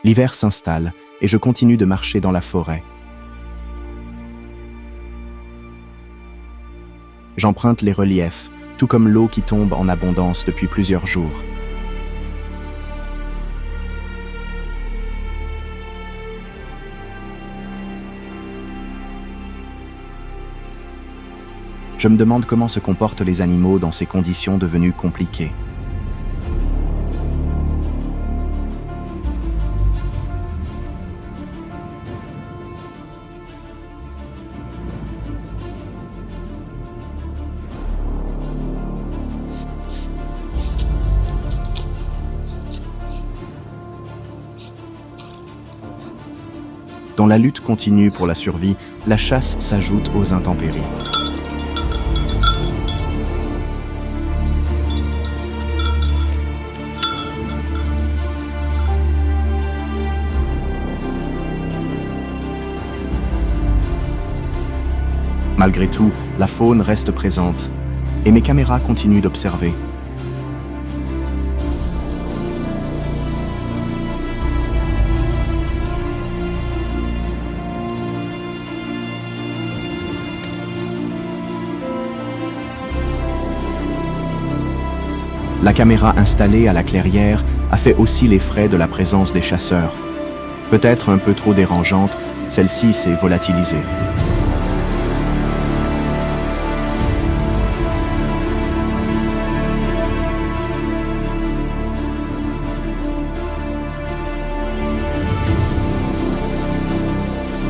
L'hiver s'installe et je continue de marcher dans la forêt. J'emprunte les reliefs, tout comme l'eau qui tombe en abondance depuis plusieurs jours. Je me demande comment se comportent les animaux dans ces conditions devenues compliquées. Dans la lutte continue pour la survie, la chasse s'ajoute aux intempéries. Malgré tout, la faune reste présente et mes caméras continuent d'observer. La caméra installée à la clairière a fait aussi les frais de la présence des chasseurs. Peut-être un peu trop dérangeante, celle-ci s'est volatilisée.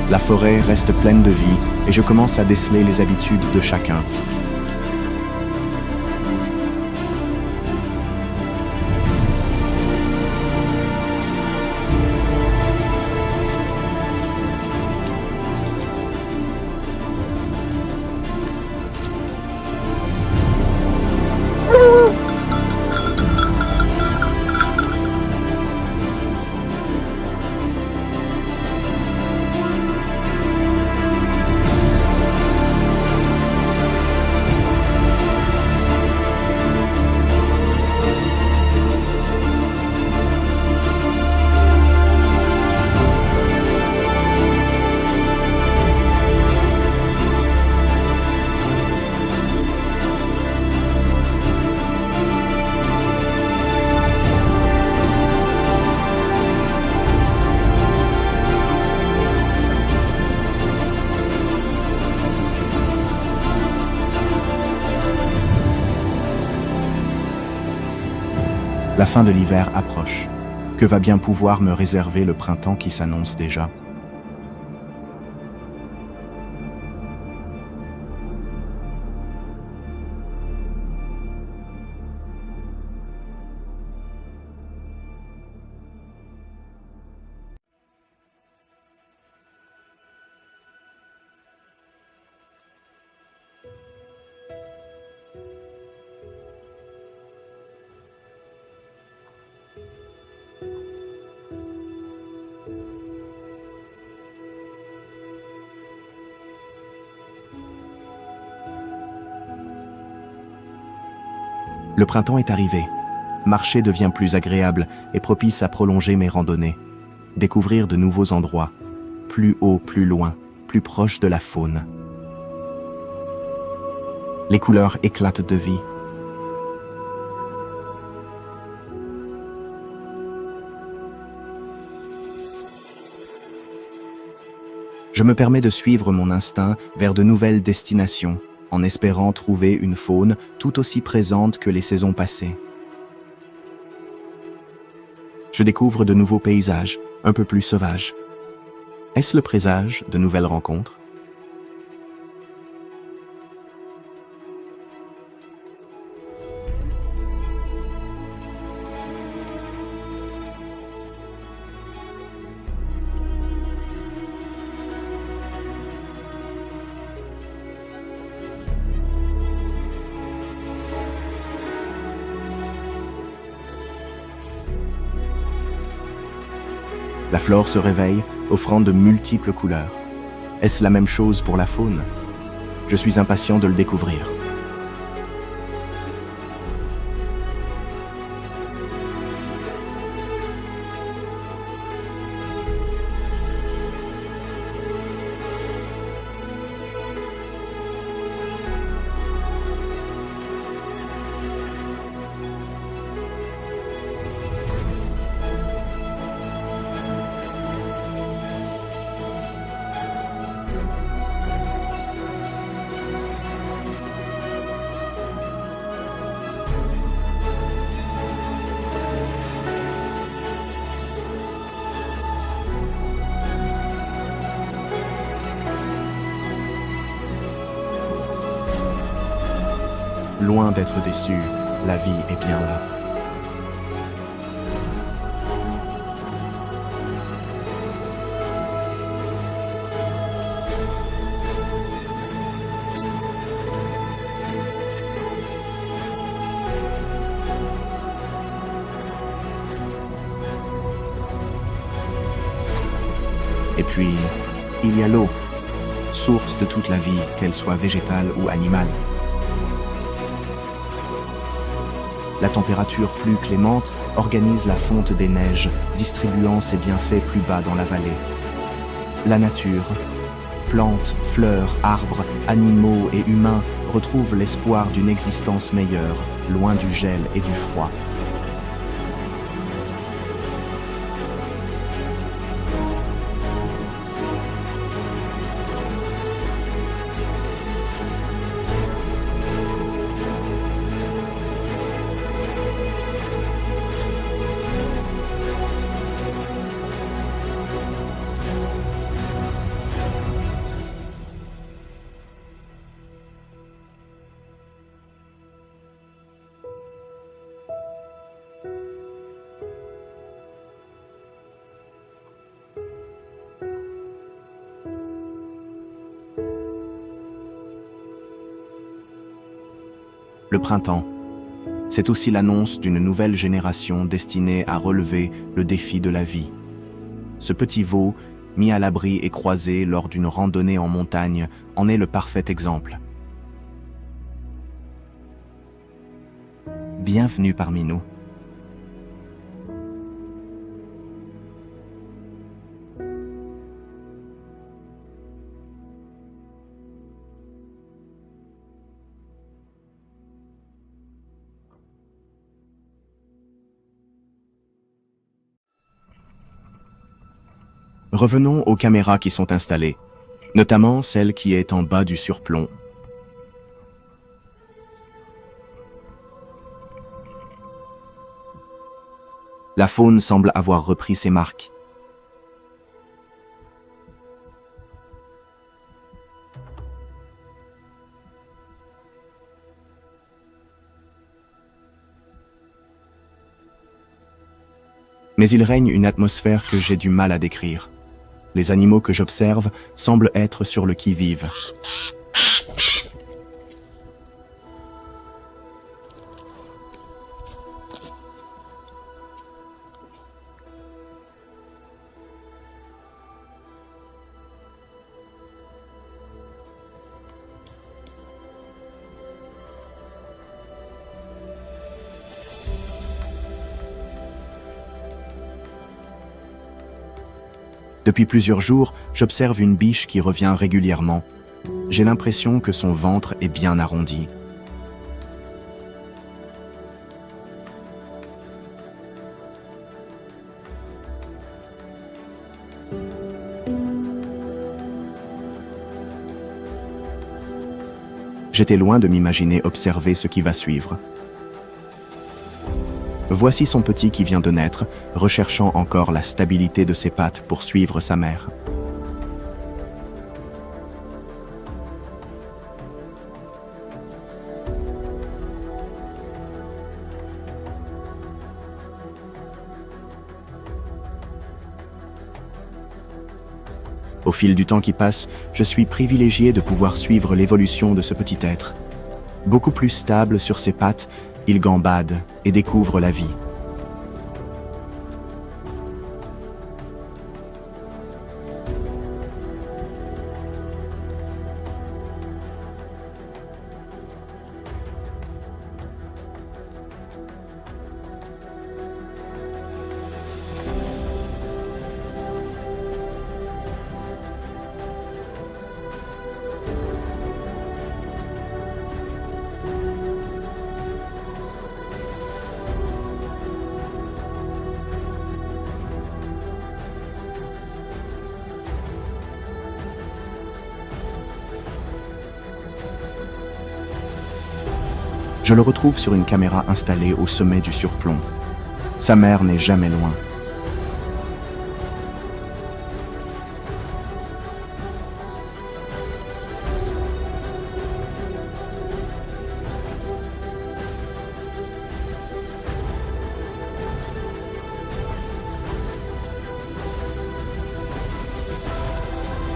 La forêt reste pleine de vie et je commence à déceler les habitudes de chacun. La fin de l'hiver approche. Que va bien pouvoir me réserver le printemps qui s'annonce déjà ? Le printemps est arrivé. Marcher devient plus agréable et propice à prolonger mes randonnées. Découvrir de nouveaux endroits, plus haut, plus loin, plus proche de la faune. Les couleurs éclatent de vie. Je me permets de suivre mon instinct vers de nouvelles destinations, en espérant trouver une faune tout aussi présente que les saisons passées. Je découvre de nouveaux paysages, un peu plus sauvages. Est-ce le présage de nouvelles rencontres ? La flore se réveille, offrant de multiples couleurs. Est-ce la même chose pour la faune ? Je suis impatient de le découvrir. Loin d'être déçu, la vie est bien là. Et puis, il y a l'eau, source de toute la vie, qu'elle soit végétale ou animale. La température plus clémente organise la fonte des neiges, distribuant ses bienfaits plus bas dans la vallée. La nature, plantes, fleurs, arbres, animaux et humains retrouvent l'espoir d'une existence meilleure, loin du gel et du froid. Le printemps, c'est aussi l'annonce d'une nouvelle génération destinée à relever le défi de la vie. Ce petit veau, mis à l'abri et croisé lors d'une randonnée en montagne, en est le parfait exemple. Bienvenue parmi nous. Revenons aux caméras qui sont installées, notamment celle qui est en bas du surplomb. La faune semble avoir repris ses marques. Mais il règne une atmosphère que j'ai du mal à décrire. Les animaux que j'observe semblent être sur le qui-vive. Depuis plusieurs jours, j'observe une biche qui revient régulièrement. J'ai l'impression que son ventre est bien arrondi. J'étais loin de m'imaginer observer ce qui va suivre. Voici son petit qui vient de naître, recherchant encore la stabilité de ses pattes pour suivre sa mère. Au fil du temps qui passe, je suis privilégié de pouvoir suivre l'évolution de ce petit être. Beaucoup plus stable sur ses pattes, il gambade et découvre la vie. Je le retrouve sur une caméra installée au sommet du surplomb. Sa mère n'est jamais loin.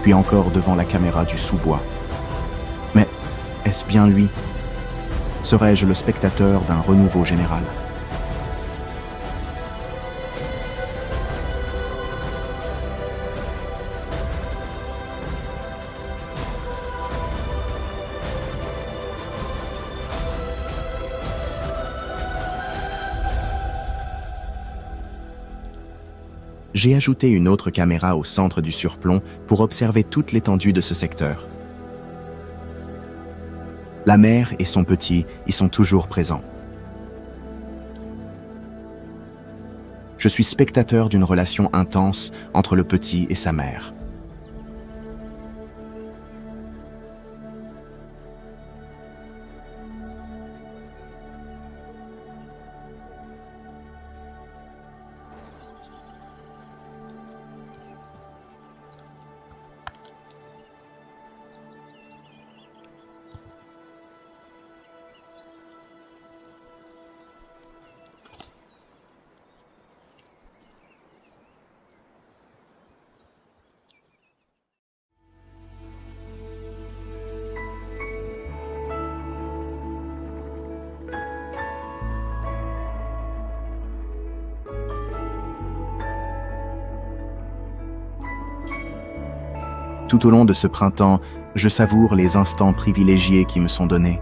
puis encore devant la caméra du sous-bois. Mais est-ce bien lui? Serais-je le spectateur d'un renouveau général? J'ai ajouté une autre caméra au centre du surplomb pour observer toute l'étendue de ce secteur. La mère et son petit y sont toujours présents. Je suis spectateur d'une relation intense entre le petit et sa mère. Tout au long de ce printemps, je savoure les instants privilégiés qui me sont donnés.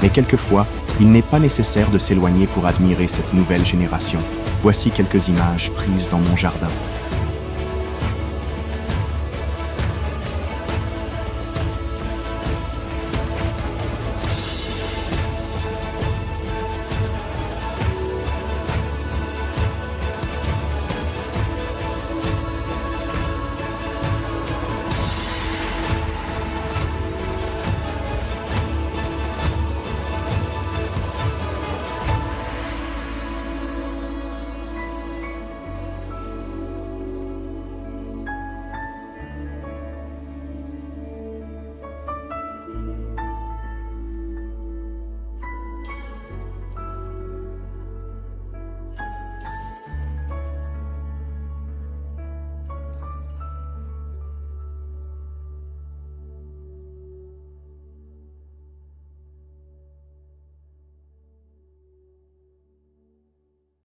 Mais quelquefois, il n'est pas nécessaire de s'éloigner pour admirer cette nouvelle génération. Voici quelques images prises dans mon jardin.